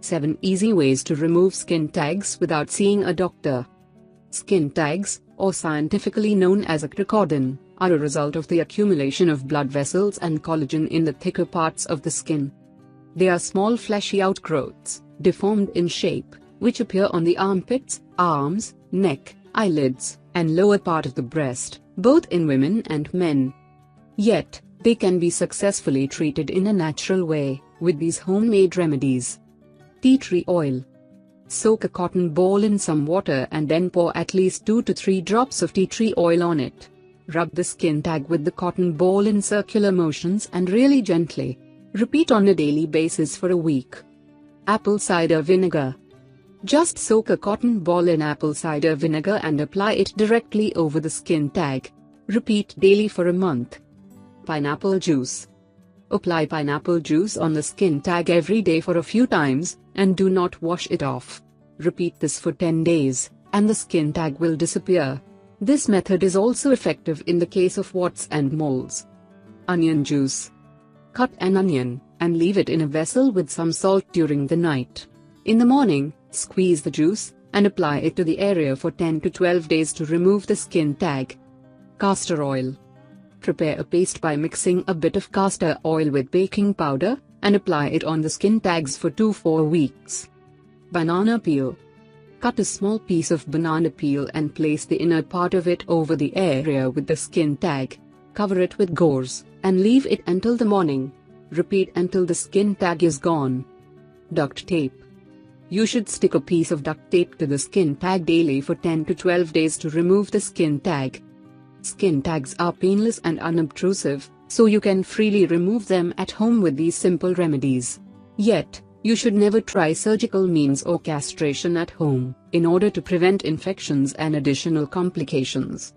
7 Easy ways to remove skin tags without seeing a doctor. Skin tags, or scientifically known as acrocoddin, are a result of the accumulation of blood vessels and collagen in the thicker parts of the skin. They are small fleshy outgrowths, deformed in shape, which appear on the armpits, arms, neck, eyelids, and lower part of the breast, both in women and men. Yet, they can be successfully treated in a natural way, with these homemade remedies. Tea tree oil. Soak a cotton ball in some water and then pour at least 2 to 3 drops of tea tree oil on it. Rub the skin tag with the cotton ball in circular motions and really gently. Repeat on a daily basis for a week. Apple cider vinegar. Just soak a cotton ball in apple cider vinegar and apply it directly over the skin tag. Repeat daily for a month. Pineapple juice. Apply pineapple juice on the skin tag every day for a few times, and do not wash it off. Repeat this for 10 days, and the skin tag will disappear. This method is also effective in the case of warts and moles. Onion juice. Cut an onion, and leave it in a vessel with some salt during the night. In the morning, squeeze the juice, and apply it to the area for 10 to 12 days to remove the skin tag. Castor oil. Prepare a paste by mixing a bit of castor oil with baking powder, and apply it on the skin tags for 2-4 weeks. Banana peel. Cut a small piece of banana peel and place the inner part of it over the area with the skin tag. Cover it with gauze, and leave it until the morning. Repeat until the skin tag is gone. Duct tape. You should stick a piece of duct tape to the skin tag daily for 10 to 12 days to remove the skin tag. Skin tags are painless and unobtrusive, so you can freely remove them at home with these simple remedies. Yet, you should never try surgical means or castration at home, in order to prevent infections and additional complications.